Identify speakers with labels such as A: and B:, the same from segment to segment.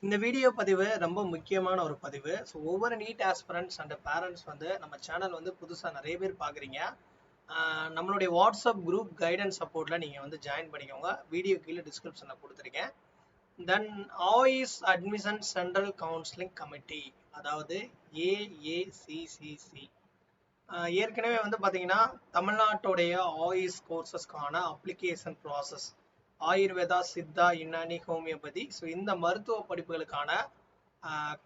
A: இந்த வீடியோ பதிவு ரொம்ப முக்கியமான ஒரு பதிவு. ஸோ ஒவ்வொரு நீட் ஆஸ்பிரண்ட்ஸ் அண்ட் பேரண்ட்ஸ் வந்து நம்ம சேனல் வந்து புதுசாக நிறைய பேர் பார்க்குறீங்க. நம்மளுடைய வாட்ஸ்அப் குரூப் கைடன்ஸ் சப்போர்ட்டில் நீங்கள் வந்து ஜாயின் பண்ணிக்கோங்க. வீடியோ கீழே டிஸ்கிரிப்ஷனில் கொடுத்துருக்கேன். Then AYUSH admission central counselling committee, அதாவது ஏஏசிசிசி. ஏற்கனவே வந்து பார்த்தீங்கன்னா தமிழ்நாட்டுடைய ஆயுஷ் கோர்சஸ்க்கான application process Ayurveda, Siddha, Unani, homoeopathy, so இந்த மருத்துவ படிப்புகளுக்கான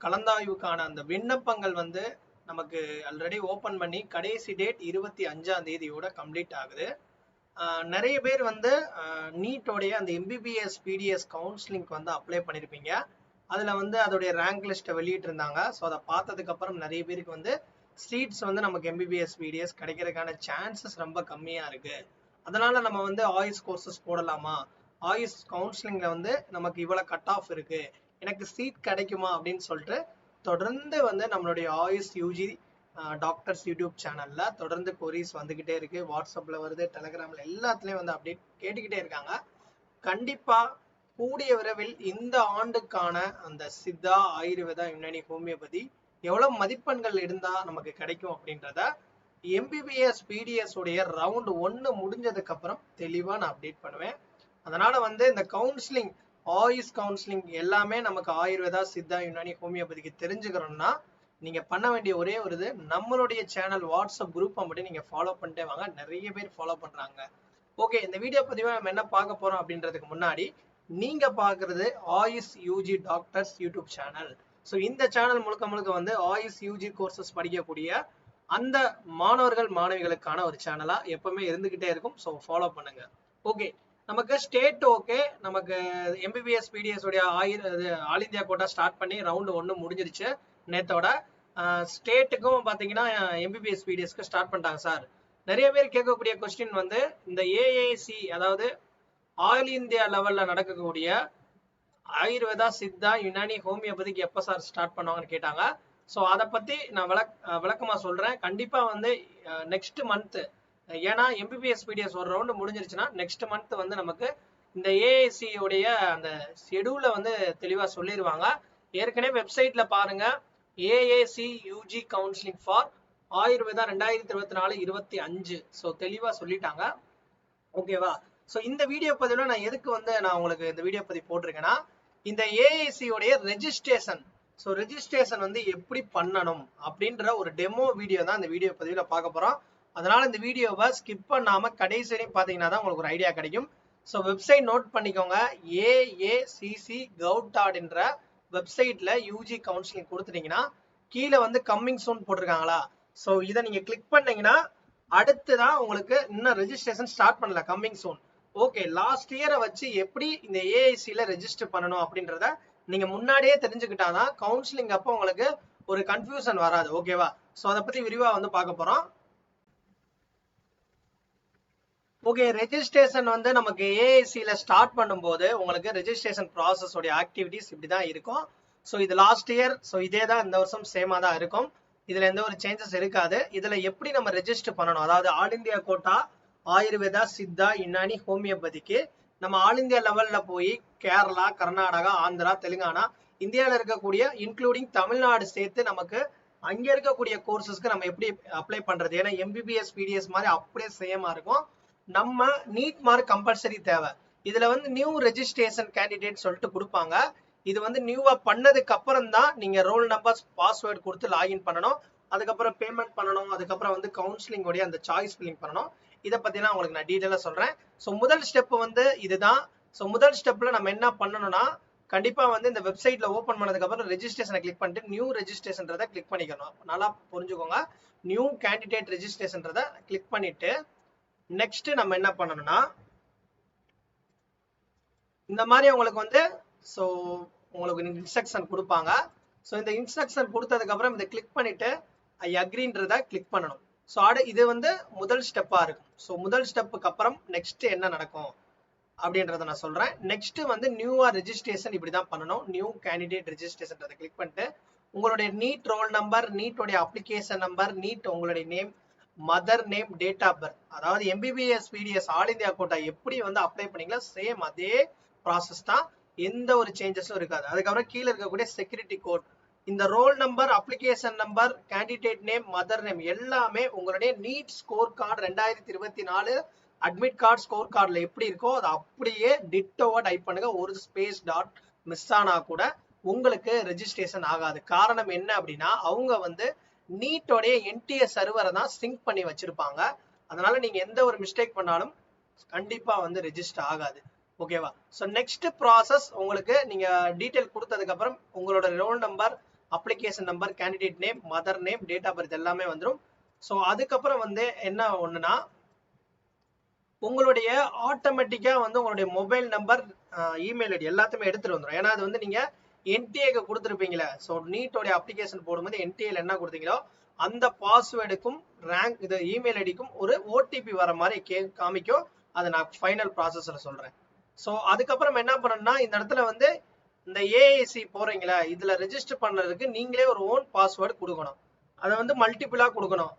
A: கலந்தாய்வுக்கான அந்த விண்ணப்பங்கள் வந்து நமக்கு ஆல்ரெடி ஓப்பன் பண்ணி கடைசி டேட் 25ஆம் தேதியோட கம்ப்ளீட் ஆகுது. நிறைய பேர் வந்து நீட்டோடைய அந்த எம்பிபிஎஸ் பிடிஎஸ் கவுன்சிலிங்க்கு வந்து அப்ளை பண்ணியிருப்பீங்க. அதில் வந்து அதோடைய ரேங்க் லிஸ்ட்டை வெளியிட்டிருந்தாங்க. ஸோ அதை பார்த்ததுக்கப்புறம் நிறைய பேருக்கு வந்து சீட்ஸ் வந்து நமக்கு எம்பிபிஎஸ் பிடிஎஸ் கிடைக்கிறதுக்கான சான்சஸ் ரொம்ப கம்மியாக இருக்குது. அதனால் நம்ம வந்து ஆயுஷ் கோர்சஸ் போடலாமா, ஆயுஷ் கவுன்சிலிங்கில் வந்து நமக்கு இவ்வளோ கட் ஆஃப் இருக்குது, எனக்கு சீட் கிடைக்குமா அப்படின்னு சொல்லிட்டு தொடர்ந்து வந்து நம்மளுடைய ஆயுஷ் யூஜி டாக்டர்ஸ் யூடியூப் சேனலில் தொடர்ந்து கொரீஸ் வந்துக்கிட்டே இருக்குது. வாட்ஸ்அப்பில் வருது, டெலகிராமில் எல்லாத்துலேயும் வந்து அப்டேட் கேட்டுக்கிட்டே இருக்காங்க. கண்டிப்பாக கூடிய விரைவில் இந்த ஆண்டுக்கான அந்த சித்தா, ஆயுர்வேதா, யுனானி, ஹோமியோபதி எவ்வளவு மதிப்பெண்கள் இருந்தா நமக்கு கிடைக்கும் அப்படின்றத எம்பிபிஎஸ் பிடிஎஸ் உடைய ரவுண்ட் 1 முடிஞ்சதுக்கு அப்புறம் தெளிவா நான் அப்டேட் பண்ணுவேன். அதனால வந்து இந்த கவுன்சிலிங், ஆயுஷ் கவுன்சிலிங் எல்லாமே நமக்கு ஆயுர்வேதா, சித்தா, யுனானி, ஹோமியோபதிக்கு தெரிஞ்சுக்கணும்னா நீங்க பண்ண வேண்டிய ஒரே ஒரு இது, நம்மளுடைய சேனல் வாட்ஸ்அப் குரூப்பை மட்டும் நீங்க ஃபாலோ பண்ணிட்டே வாங்க. நிறைய பேர் ஃபாலோ பண்றாங்க. ஓகே, இந்த வீடியோ பதிவை நம்ம என்ன பார்க்க போறோம் அப்படின்றதுக்கு முன்னாடி நீங்க பாக்குறது AYUSH UG doctors YouTube channel. So இந்த சேனல் முழுக்க முழுக்க வந்து ஆயுஷ் யூஜி கோர்சஸ் படிக்கக்கூடிய அந்த மாணவர்கள் மாணவிகளுக்கான ஒரு சேனலா எப்பவுமே இருந்துகிட்டே இருக்கும். ஸோ ஃபாலோ பண்ணுங்க. ஓகே, நமக்கு ஸ்டேட் ஓகே, நமக்கு எம்பிபிஎஸ் பிடிஎஸ் உடைய ஆல் இந்தியா கோட்டா ஸ்டார்ட் பண்ணி ரவுண்ட் 1 முடிஞ்சிருச்சு நேத்தோட. ஸ்டேட்டுக்கும் பாத்தீங்கன்னா எம்பிபிஎஸ் பிடிஎஸ்க்கு ஸ்டார்ட் பண்ணிட்டாங்க சார். நிறைய பேர் கேட்கக்கூடிய கொஸ்டின் வந்து இந்த ஏஏசி, அதாவது ஆல் இந்தியா லெவல்ல நடக்கக்கூடிய ஆயுர்வேதா, சித்தா, யுனானி, ஹோமியோபதிக்கு எப்போ சார் ஸ்டார்ட் பண்ணுவாங்கன்னு கேட்டாங்க. ஸோ அதை பற்றி நான் விளக்கமாக சொல்கிறேன். கண்டிப்பாக வந்து நெக்ஸ்ட் மந்த்து, ஏன்னா எம்பிபிஎஸ் பிடிஎஸ் ஒரு ரவுண்டு முடிஞ்சிருச்சுன்னா நெக்ஸ்ட் மந்த் வந்து நமக்கு இந்த ஏஏசி உடைய அந்த ஷெடியூலை வந்து தெளிவாக சொல்லிடுவாங்க. ஏற்கனவே வெப்சைட்டில் பாருங்கள், AAC UG counselling for Ayurveda 2024-25. So தெளிவாக சொல்லிட்டாங்க. ஓகேவா? ஸோ இந்த வீடியோ பதிவில் நான் எதுக்கு வந்து நான் உங்களுக்கு இந்த வீடியோ பதிவு போட்டிருக்கேன்னா, இந்த ஏஐசி உடைய ரெஜிஸ்ட்ரேஷன், ஸோ ரெஜிஸ்ட்ரேஷன் வந்து எப்படி பண்ணணும் அப்படின்ற ஒரு டெமோ வீடியோ தான் இந்த வீடியோ பதிவில் பார்க்க போகிறோம். அதனால இந்த வீடியோவை ஸ்கிப் பண்ணாமல் கடைசி வரையும் பார்த்தீங்கன்னா தான் உங்களுக்கு ஒரு ஐடியா கிடைக்கும். ஸோ வெப்சைட் நோட் பண்ணிக்கோங்க, ஏஏசிசி கவுட்.in வெப்சைட்டில் யூஜி கவுன்சிலிங் கொடுத்துட்டீங்கன்னா கீழே வந்து கம்மிங் சூன் போட்டிருக்காங்களா, ஸோ இதை நீங்கள் கிளிக் பண்ணீங்கன்னா அடுத்துதான் உங்களுக்கு இன்னும் ரெஜிஸ்ட்ரேஷன் ஸ்டார்ட் பண்ணல, கம்மிங் சூன். ஓகே, லாஸ்ட் இயரை வச்சு எப்படி இந்த ஏஐசியில் ரெஜிஸ்டர் பண்ணணும் அப்படின்றத நீங்க முன்னாடியே தெரிஞ்சுக்கிட்டாதான் கவுன்சிலிங் அப்போ உங்களுக்கு ஒரு கன்ஃபியூஷன் வராது. ஓகேவா? ஸோ அதை பத்தி விரிவா வந்து பார்க்க போறோம். ஓகே, ரெஜிஸ்ட்ரேஷன் வந்து நமக்கு ஏஐசியில் ஸ்டார்ட் பண்ணும்போது உங்களுக்கு ரெஜிஸ்ட்ரேஷன் ப்ராசஸ் உடைய ஆக்டிவிட்டிஸ் இப்படி தான் இருக்கும். ஸோ இது லாஸ்ட் இயர், ஸோ இதே தான் இந்த வருஷம் சேமாக தான் இருக்கும். இதுல எந்த ஒரு சேஞ்சஸ் இருக்காது. இதுல எப்படி நம்ம ரெஜிஸ்டர் பண்ணணும், அதாவது all India quota Ayurveda, Siddha, Unani, ஹோமியோபதிக்கு நம்ம ஆல் இந்தியா லெவல்ல போய் கேரளா, கர்நாடகா, ஆந்திரா, தெலுங்கானா, இந்தியாவில் இருக்கக்கூடிய இன்க்ளூடிங் தமிழ்நாடு சேர்த்து நமக்கு அங்க இருக்கக்கூடிய கோர்சஸ்க்கு நம்ம எப்படி அப்ளை பண்றது, ஏன்னா எம்பிபிஎஸ் பிடிஎஸ் மாதிரி அப்படியே சேமா இருக்கும். நம்ம நீட் மார்க் கம்பல்சரி தேவை. இதுல வந்து நியூ ரெஜிஸ்ட்ரேஷன் கேண்டிடேட் சொல்லிட்டு கொடுப்பாங்க. இது வந்து நியூவா பண்ணதுக்கு அப்புறம் தான் நீங்க ரோல் நம்பர், பாஸ்வேர்டு கொடுத்து லாகின் பண்ணணும். அதுக்கப்புறம் பேமெண்ட் பண்ணணும். அதுக்கப்புறம் வந்து கவுன்சிலிங் உடைய அந்த சாய்ஸ் ஃபில்லிங் பண்ணணும். இதை பத்தினா உங்களுக்கு நான் டீட்டெயிலாக சொல்றேன். ஸோ முதல் ஸ்டெப் வந்து இதுதான். ஸோ முதல் ஸ்டெப்ல நம்ம என்ன பண்ணணும்னா, கண்டிப்பா வந்து இந்த வெப்சைட்ல ஓப்பன் பண்ணதுக்கு அப்புறம் ரெஜிஸ்ட்ரேஷனை கிளிக் பண்ணிட்டு நியூ ரெஜிஸ்ட்ரேஷன்றதை கிளிக் பண்ணிக்கணும். நல்லா புரிஞ்சுக்கோங்க, நியூ கேண்டிடேட் ரெஜிஸ்ட்ரேஷன்றதை கிளிக் பண்ணிட்டு நெக்ஸ்ட் நம்ம என்ன பண்ணணும்னா, இந்த மாதிரி உங்களுக்கு வந்து ஸோ உங்களுக்கு இன்ஸ்ட்ரக்ஷன் கொடுப்பாங்க. ஸோ இந்த இன்ஸ்ட்ரக்ஷன் கொடுத்ததுக்கு அப்புறம் இதை கிளிக் பண்ணிட்டு ஐ அக்ரின்றத கிளிக் பண்ணணும். ஸோ இது வந்து முதல் ஸ்டெப்பா இருக்கும். ஸோ முதல் ஸ்டெப்புக்கு அப்புறம் நெக்ஸ்ட் என்ன நடக்கும் அப்படின்றத நான் சொல்றேன். நெக்ஸ்ட் வந்து நியூவா ரெஜிஸ்ட்ரேஷன் இப்படி தான் பண்ணணும். நியூ கேண்டிடேட் ரெஜிஸ்ட்ரேஷன்றதை கிளிக் பண்ணிட்டு உங்களுடைய நீட் ரோல் நம்பர், நீட்டோடைய அப்ளிகேஷன் நம்பர், நீட் உங்களுடைய name, mother name, date of birth, அதாவது MBBS BDS all India quota எப்படி வந்து அப்ளை பண்ணீங்களா சேம் அதே ப்ராசஸ் தான். எந்த ஒரு சேஞ்சஸும் இருக்காது. அதுக்கப்புறம் கீழே இருக்கக்கூடிய செக்யூரிட்டி கோட், இந்த roll number, application number, candidate name, mother name எல்லாமே உங்களுடைய NEET score card 2024 admit card score கார்டில் எப்படி இருக்கோ அதை அப்படியே டிட்டோவா டைப் பண்ணுங்க. ஒரு ஸ்பேஸ் டாட் மிஸ் ஆனா கூட உங்களுக்கு ரெஜிஸ்ட்ரேஷன் ஆகாது. காரணம் என்ன அப்படின்னா அவங்க வந்து நீட்டோடைய என்டிஎஸ் சர்வரை தான் சிங்க் பண்ணி வச்சிருப்பாங்க. அதனால நீங்க எந்த ஒரு மிஸ்டேக் பண்ணாலும் கண்டிப்பா வந்து ரெஜிஸ்டர் ஆகாது. ஓகேவா? ஸோ நெக்ஸ்ட் ப்ராசஸ் உங்களுக்கு நீங்க டீட்டெயில் கொடுத்ததுக்கு அப்புறம் உங்களோட roll number, application number, candidate name, mother name, date of birth எல்லாமே வந்துடும். ஸோ அதுக்கப்புறம் வந்து என்ன ஒண்ணுனா உங்களுடைய ஆட்டோமேட்டிக்கா வந்து உங்களுடைய மொபைல் நம்பர், இமெயில் ஐடி எல்லாத்தையுமே எடுத்துட்டு வந்துடும். ஏன்னா அது வந்து நீங்க என்டிஏக்கு கொடுத்துருப்பீங்களே. ஸோ நீட்டோடைய அப்ளிகேஷன் போடும்போது என்டிஏல என்ன கொடுத்தீங்களோ அந்த பாஸ்வேர்டுக்கும் ரேங்க் இது இமெயில் ஐடிக்கும் ஒரு ஓடிபி வர மாதிரி காமிக்கும். அதை நான் ஃபைனல் ப்ராசஸ்ல சொல்றேன். ஸோ அதுக்கப்புறம் என்ன பண்ணணும்னா இந்த இடத்துல வந்து இந்த ஏஐசி போறீங்களா, இதுல ரெஜிஸ்டர் பண்றதுக்கு நீங்களே ஒரு ஓன் பாஸ்வேர்டு கொடுக்கணும். அதை வந்து மல்டிபிளா கொடுக்கணும்.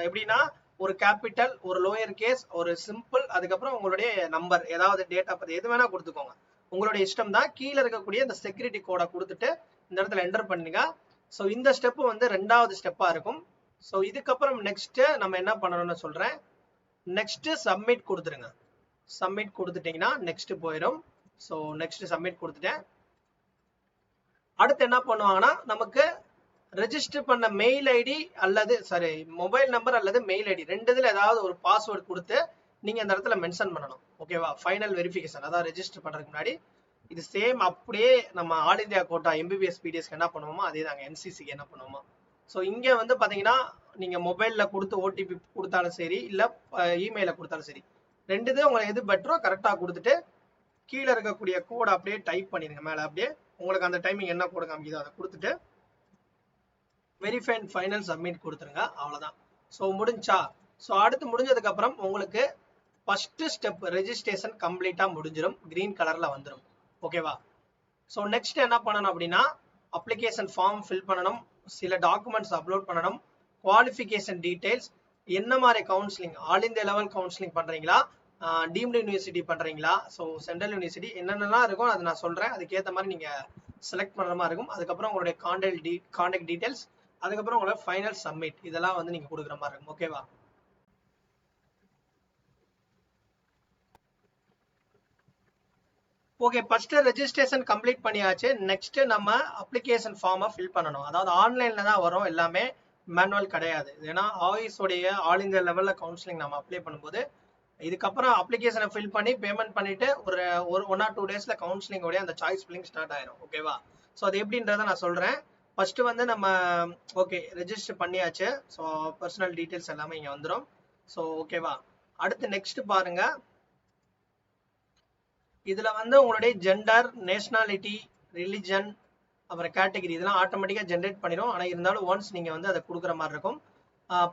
A: எப்படின்னா ஒரு கேபிட்டல், ஒரு லோயர் கேஸ், ஒரு சிம்பிள், அதுக்கப்புறம் உங்களுடைய நம்பர், ஏதாவது டேட்டா பத்தி எது வேணா கொடுத்துக்கோங்க. உங்களுடைய இஷ்டம் தான். கீழே இருக்கக்கூடிய இந்த செக்யூரிட்டி கோடை கொடுத்துட்டு இந்த இடத்துல என்டர் பண்ணுங்க. ஸோ இந்த ஸ்டெப் வந்து 2வது ஸ்டெப்பா இருக்கும். ஸோ இதுக்கப்புறம் நெக்ஸ்ட் நம்ம என்ன பண்ணணும்னு சொல்றேன். நெக்ஸ்ட் சப்மிட் கொடுத்துருங்க. சப்மிட் கொடுத்துட்டீங்கன்னா நெக்ஸ்ட் போயிடும். ஸோ நெக்ஸ்ட் சப்மிட் கொடுத்துட்டேன். அடுத்து என்ன பண்ணுவாங்கன்னா நமக்கு ரெஜிஸ்டர் பண்ண மெயில் ஐடி அல்லது மொபைல் நம்பர் அல்லது மெயில் ஐடி ரெண்டுல ஏதாவது ஒரு பாஸ்வேர்டு கொடுத்து நீங்க இந்த இடத்துல மென்ஷன் பண்ணணும். ஓகேவா? ஃபைனல் வெரிஃபிகேஷன், அதாவது ரெஜிஸ்டர் பண்றதுக்கு முன்னாடி இது சேம் அப்படியே நம்ம ஆல் இந்தியா கோட்டா எம்பிபிஎஸ் பிடிஎஸ்க்கு என்ன பண்ணுவோமோ அதே தாங்க என்சிசிக்கு என்ன பண்ணுவோமோ. ஸோ இங்க வந்து பாத்தீங்கன்னா நீங்க மொபைல்ல கொடுத்து ஓடிபி கொடுத்தாலும் சரி, இல்ல இமெயில கொடுத்தாலும் சரி, ரெண்டுதே உங்களுக்கு எது பெட்டரோ கரெக்டா கொடுத்துட்டு கீழே இருக்கக்கூடிய கோடை அப்படியே டைப் பண்ணிருங்க. மேல அப்படியே உங்களுக்கு அந்த டைமிங் என்ன கோடு காமிக்குதோ அதை கொடுத்துட்டு வெரிஃபை அண்ட் ஃபைனல் சப்மிட் கொடுத்துருங்க. அவ்வளவுதான். ஸோ முடிஞ்சா. ஸோ அடுத்து முடிஞ்சதுக்கு அப்புறம் உங்களுக்கு ஃபர்ஸ்ட் ஸ்டெப் ரெஜிஸ்ட்ரேஷன் கம்ப்ளீட்டா முடிஞ்சிடும். கிரீன் கலர்ல வந்துடும். ஓகேவா? ஸோ நெக்ஸ்ட் என்ன பண்ணணும் அப்படின்னா அப்ளிகேஷன் ஃபார்ம் ஃபில் பண்ணணும், சில டாக்குமெண்ட்ஸ் அப்லோட் பண்ணணும், குவாலிஃபிகேஷன் டீடைல்ஸ், என்ன மாதிரி counselling, all India level counselling பண்றீங்களா, டீம்டு யூனிவர்சிட்டி பண்றீங்களா, ஸோ சென்ட்ரல் யூனிவர்சிட்டி என்னென்னலாம் இருக்கும் அதை நான் சொல்றேன். அதுக்கேற்ற மாதிரி நீங்க செலக்ட் பண்ற மாதிரி இருக்கும். அதுக்கப்புறம் உங்களுடைய கான்டாக்ட் டீடைல்ஸ், அதுக்கப்புறம் உங்களோட ஃபைனல் சப்மிட், இதெல்லாம் வந்து நீங்க கொடுக்குற மாதிரி இருக்கும். ஓகேவா? ஓகே, ஃபர்ஸ்ட் ரெஜிஸ்ட்ரேஷன் கம்ப்ளீட் பண்ணியாச்சு. நெக்ஸ்ட் நம்ம அப்ளிகேஷன் ஃபார்மை ஃபில் பண்ணணும். அதாவது ஆன்லைன்ல தான் வரும், எல்லாமே மேனுவல் கிடையாது. ஏன்னா ஆயுஷோடைய ஆல் இந்தியா லெவல்ல கவுன்சிலிங் நம்ம அப்ளை பண்ணும்போது இதுக்கப்புறம் அப்ளிகேஷனை ஃபில் பண்ணி பேமெண்ட் பண்ணிட்டு ஒரு 1 or 2 டேஸ்ல கவுன்சிலிங் உடைய அந்த சாய்ஸ் ஃபில்லிங் ஸ்டார்ட் ஆயிரும். ஓகேவா? ஸோ அது எப்படின்றத நான் சொல்றேன். ஃபர்ஸ்ட் வந்து நம்ம ஓகே ரெஜிஸ்டர் பண்ணியாச்சு. ஸோ பர்சனல் டீடைல்ஸ் எல்லாமே இங்க வந்துடும். ஸோ ஓகேவா? அடுத்து நெக்ஸ்ட் பாருங்க. இதுல வந்து உங்களுடைய ஜெண்டர், நேஷனாலிட்டி, ரிலிஜன், அப்புறம் கேட்டகரி இதெல்லாம் ஆட்டோமேட்டிக்கா ஜென்ரேட் பண்ணிடும். ஆனா இருந்தாலும் ஒன்ஸ் நீங்க வந்து அதை கொடுக்குற மாதிரி இருக்கும்.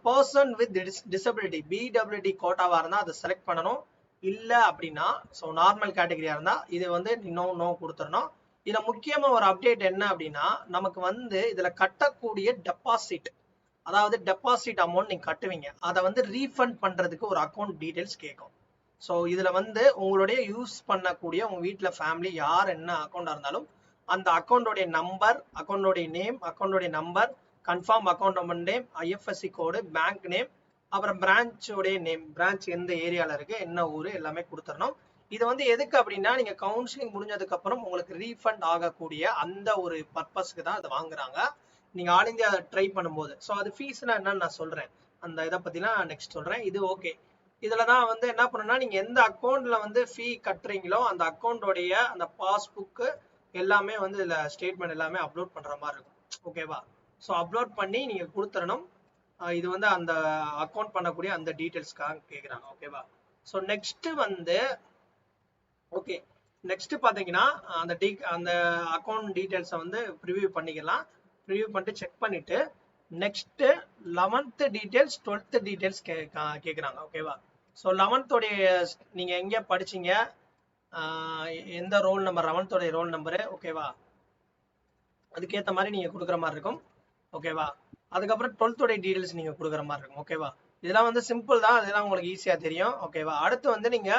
A: பர்சன் வித் டிசபிலிட்டி பிடபிள்யூடி கோட்டாவா இருந்தா அதை செலக்ட் பண்ணணும். இல்ல அப்படின்னா ஸோ நார்மல் கேட்டகரியா இருந்தா இது வந்து நோ கொடுத்துடணும். இதுல முக்கியமா ஒரு அப்டேட் என்ன அப்படின்னா நமக்கு வந்து இதுல கட்டக்கூடிய டெபாசிட், அதாவது டெபாசிட் அமௌண்ட் நீங்க கட்டுவீங்க, அதை வந்து ரீஃபண்ட் பண்றதுக்கு ஒரு அக்கௌண்ட் டீடைல்ஸ் கேட்கும். ஸோ இதுல வந்து உங்களுடைய யூஸ் பண்ணக்கூடிய உங்க வீட்டுல ஃபேமிலி யார் என்ன அக்கௌண்டா இருந்தாலும் அந்த அக்கௌண்டோடைய நம்பர், அக்கௌண்டோடைய நேம், அக்கௌண்டோடைய number, confirm account number name, IFSC code, bank name, அப்புறம் பிரான்ச்சோடைய நேம், பிரான்ச் எந்த ஏரியால இருக்கு, என்ன ஊரு, எல்லாமே கொடுத்துடணும். இது வந்து எதுக்கு அப்படின்னா நீங்க கவுன்சிலிங் முடிஞ்சதுக்கு அப்புறம் உங்களுக்கு ரீஃபண்ட் ஆகக்கூடிய அந்த ஒரு பர்பஸ்க்கு தான் அதை வாங்குறாங்க நீங்க ஆல் இந்தியா ட்ரை பண்ணும்போது. ஸோ அது ஃபீஸ்னா என்னன்னு நான் சொல்றேன். அந்த இதை பத்திலாம் நெக்ஸ்ட் சொல்றேன். இது ஓகே. இதுலதான் வந்து என்ன பண்ணுன்னா நீங்க எந்த அக்கௌண்ட்ல வந்து ஃபீ கட்டுறீங்களோ அந்த அக்கௌண்டோடைய அந்த பாஸ்புக் எல்லாமே வந்து இதுல ஸ்டேட்மெண்ட் எல்லாமே அப்லோட் பண்ற மாதிரி இருக்கும். ஓகேவா? ஸோ அப்லோட் பண்ணி நீங்க கொடுத்துடணும். இது வந்து அந்த அக்கௌண்ட் பண்ணக்கூடிய அந்த டீடைல்ஸ்க்காக கேட்குறாங்க. ஓகேவா? ஸோ நெக்ஸ்ட் வந்து ஓகே நெக்ஸ்ட் பாத்தீங்கன்னா அந்த அக்கௌண்ட் டீடைல்ஸை வந்து ப்ரிவியூ பண்ணிக்கலாம். ப்ரிவியூ பண்ணிட்டு செக் பண்ணிட்டு next 11th details 12th details கேட்குறாங்க. ஓகேவா? ஸோ 11th உடைய நீங்க எங்க படிச்சீங்க, எந்த ரோல் நம்பர், 11th உடைய ரோல் நம்பரு. ஓகேவா? அதுக்கேற்ற மாதிரி நீங்க கொடுக்குற மாதிரி இருக்கும். ஓகேவா? அதுக்கப்புறம் 12th உடைய டீடைல்ஸ் நீங்க கொடுக்குற மாதிரி இருக்கும். ஓகேவா? இதெல்லாம் வந்து சிம்பிள் தான், இதெல்லாம் உங்களுக்கு ஈஸியா தெரியும். ஓகேவா? அடுத்து வந்து நீங்க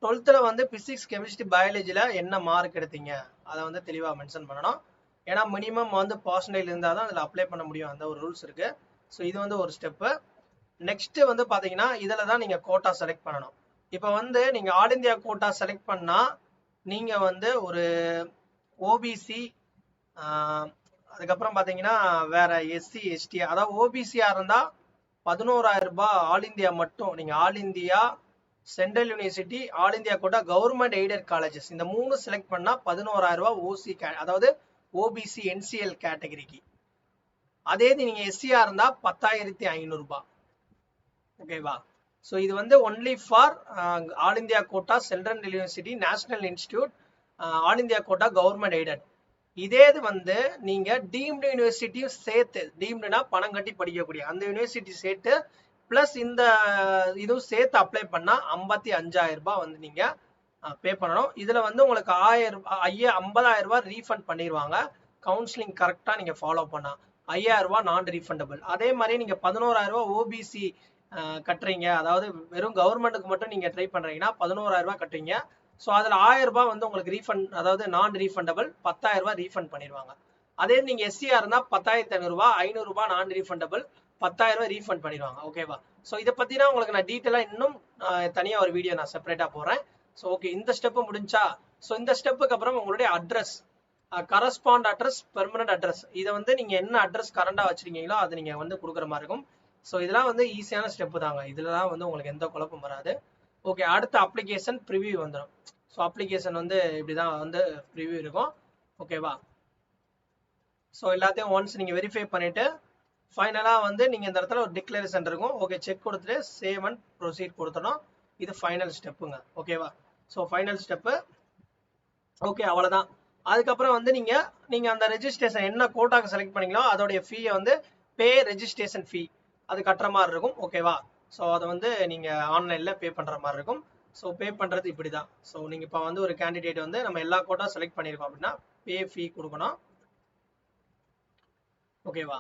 A: 12th வந்து பிசிக்ஸ், கெமிஸ்ட்ரி, பயாலஜில என்ன மார்க் எடுத்தீங்க, அதை வந்து தெளிவாக மென்ஷன் பண்ணணும். ஏன்னா மினிமம் வந்து பர்சன்டேஜ் இருந்தால் தான் அதில் அப்ளை பண்ண முடியும், அந்த ஒரு ரூல்ஸ் இருக்கு. ஸோ இது வந்து ஒரு ஸ்டெப்பு. நெக்ஸ்ட் வந்து பார்த்தீங்கன்னா இதில் தான் நீங்கள் கோட்டா செலக்ட் பண்ணணும். இப்போ வந்து நீங்கள் ஆல் இந்தியா கோட்டா செலக்ட் பண்ணால் நீங்கள் வந்து ஒரு ஓபிசி, அதுக்கப்புறம் பார்த்தீங்கன்னா வேற எஸ்சி எஸ்டி, அதாவது ஓபிசியா இருந்தால் 11,000 ரூபாய் ஆல் இந்தியா மட்டும். நீங்கள் all India, central university, all India quota, government aided colleges இந்த 3 செலக்ட் பண்ணால் 11,000 ரூபாய் ஓசி, அதாவது ஓபிசி என்சிஎல் கேட்டகரிக்கு. அதே நீங்க எஸ்சியா இருந்தா 10,500 ரூபாய். ஓகேவா? ஸோ இது வந்து only for all India quota, central university, national institute, all India quota, government aided. இதே இது வந்து நீங்க டீம்டு யூனிவர்சிட்டியும் சேர்த்து, டீம்டுனா பணம் கட்டி படிக்கக்கூடிய அந்த யூனிவர்சிட்டி சேர்த்து பிளஸ் இந்த இதுவும் சேர்த்து அப்ளை பண்ணா 55,000 ரூபாய் வந்து நீங்க பே பண்ணணும். இதுல வந்து உங்களுக்கு 50,000 ரூபாய் ரீஃபண்ட் பண்ணிடுவாங்க, கவுன்சிலிங் கரெக்டா நீங்க ஃபாலோ பண்ணா. 5,000 ரூபாய் நான் ரீஃபண்டபிள். அதே மாதிரி நீங்க 11,000 ரூபாய் ஓபிசி கட்டுறீங்க, அதாவது வெறும் கவர்மெண்ட்டுக்கு மட்டும் நீங்க ட்ரை பண்றீங்கன்னா 11,000 ரூபாய் கட்டுறீங்க. ஸோ அதில் 1,000 ரூபாய் வந்து உங்களுக்கு ரீஃபண்ட், அதாவது நான் ரீஃபண்டபிள், 10,000 ரூபாய் ரீஃபண்ட் பண்ணிடுவாங்க. அதே நீங்க எஸ்சியா இருந்தா 10,500 ரூபாய், 500 ரூபாய் நான் ரீஃபண்டபிள், 10,000 ரூபாய் ரீஃபண்ட் பண்ணிடுவாங்க. ஓகேவா? ஸோ இதை பத்தினா உங்களுக்கு நான் டீட்டெயிலாக இன்னும் தனியா ஒரு வீடியோ நான் செப்பரேட்டா போடுறேன். ஸோ ஓகே, இந்த ஸ்டெப்பு முடிஞ்சா. ஸோ இந்த ஸ்டெப்புக்கு அப்புறம் உங்களுடைய address, correspond address, permanent address, இதை வந்து நீங்க என்ன அட்ரஸ் கரண்டா வச்சிருக்கீங்களோ அதை நீங்க வந்து கொடுக்குற மாதிரி இருக்கும். ஸோ இதெல்லாம் வந்து ஈஸியான ஸ்டெப்பு தாங்க, இதுலலாம் வந்து உங்களுக்கு எந்த குழப்பம் வராது. ஓகே, அடுத்த அப்ளிகேஷன் ப்ரிவியூ வந்துடும். ஸோ அப்ளிகேஷன் வந்து இப்படிதான் வந்து ப்ரிவியூ இருக்கும். ஓகேவா? ஸோ எல்லாத்தையும் ஒன்ஸ் நீங்க வெரிஃபை பண்ணிட்டு ஃபைனலா வந்து நீங்க இந்த இடத்துல ஒரு டிக்ளரேஷன் இருக்கும். ஓகே, செக் கொடுத்துட்டு சேவ் அண்ட் ப்ரொசீட் கொடுத்தணும். இது ஃபைனல் ஸ்டெப்புங்க. ஓகேவா? So final step. ஓகே, அவ்வளவுதான். அதுக்கப்புறம் வந்து நீங்க அந்த ரெஜிஸ்ட்ரேஷன் என்ன கோட்டாக்கு செலக்ட் பண்ணீங்களோ அதோடைய ஃபீயை வந்து பே ரெஜிஸ்ட்ரேஷன் ஃபீ அது கட்டுற மாதிரி இருக்கும். ஓகேவா? ஸோ அதை வந்து நீங்க ஆன்லைன்ல பே பண்ற மாதிரி இருக்கும். ஸோ பே பண்றது இப்படிதான். ஸோ நீங்க இப்போ வந்து ஒரு கேண்டிடேட் வந்து நம்ம எல்லா கோட்டா செலக்ட் பண்ணிருக்கோம் அப்படின்னா பே ஃபீ கொடுக்கணும். ஓகேவா?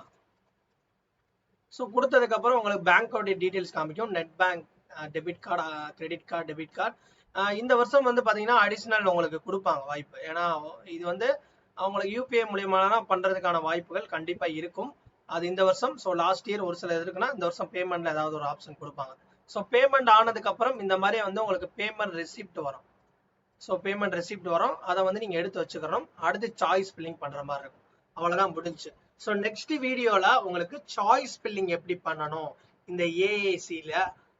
A: ஸோ கொடுத்ததுக்கு அப்புறம் உங்களுக்கு பேங்கோடைய டீடைல்ஸ் காமிக்கும். Net bank, debit card, credit card, debit card. இந்த வருஷம் வந்து பாத்தீங்கன்னா அடிஷனல் உங்களுக்கு கொடுப்பாங்க வாய்ப்பு. ஏன்னா இது வந்து அவங்களுக்கு யூபிஐ மூலியமா பண்றதுக்கான வாய்ப்புகள் கண்டிப்பா இருக்கும். அது இந்த வருஷம். ஸோ லாஸ்ட் இயர் ஒரு சில இருக்குன்னா இந்த வருஷம் பேமெண்ட்ல ஏதாவது ஒரு ஆப்ஷன் கொடுப்பாங்க. ஸோ பேமெண்ட் ஆனதுக்கு அப்புறம் இந்த மாதிரி வந்து உங்களுக்கு பேமெண்ட் ரெசிப்ட் வரும். ஸோ பேமெண்ட் ரெசிப்ட் வரும், அதை வந்து நீங்க எடுத்து வச்சுக்கணும். அடுத்து சாய்ஸ் ஃபில்லிங் பண்ற மாதிரி இருக்கும். அவ்வளவுதான், முடிஞ்சு. ஸோ நெக்ஸ்ட் வீடியோல உங்களுக்கு சாய்ஸ் ஃபில்லிங் எப்படி பண்ணணும் இந்த ஏஏசில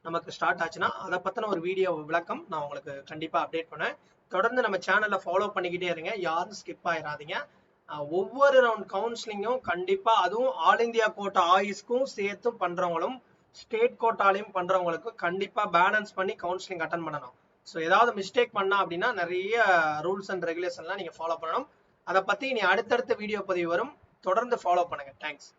A: நமக்கு ஸ்டார்ட் ஆச்சுன்னா அதை பத்தின ஒரு வீடியோ விளக்கம் நான் உங்களுக்கு கண்டிப்பா அப்டேட் பண்ணேன். தொடர்ந்து நம்ம சேனலை ஃபாலோ பண்ணிக்கிட்டே இருங்க, யாரும் ஸ்கிப் ஆயிடாதீங்க. ஒவ்வொரு ரவுண்ட் கவுன்சிலிங்கும் கண்டிப்பா, அதுவும் ஆல் இந்தியா கோட்டா ஆயுஸ்க்கும் சேர்த்து பண்றவங்களும் ஸ்டேட் கோட்டாலையும் பண்றவங்களுக்கும் கண்டிப்பா பேலன்ஸ் பண்ணி கவுன்சிலிங் அட்டன் பண்ணணும். ஸோ ஏதாவது மிஸ்டேக் பண்ணா அப்படின்னா நிறைய ரூல்ஸ் அண்ட் ரெகுலேஷன்லாம் நீங்க ஃபாலோ பண்ணணும். அதை பத்தி இனி அடுத்தடுத்த வீடியோ பதிவு வரும், தொடர்ந்து ஃபாலோ பண்ணுங்க. தேங்க்ஸ்.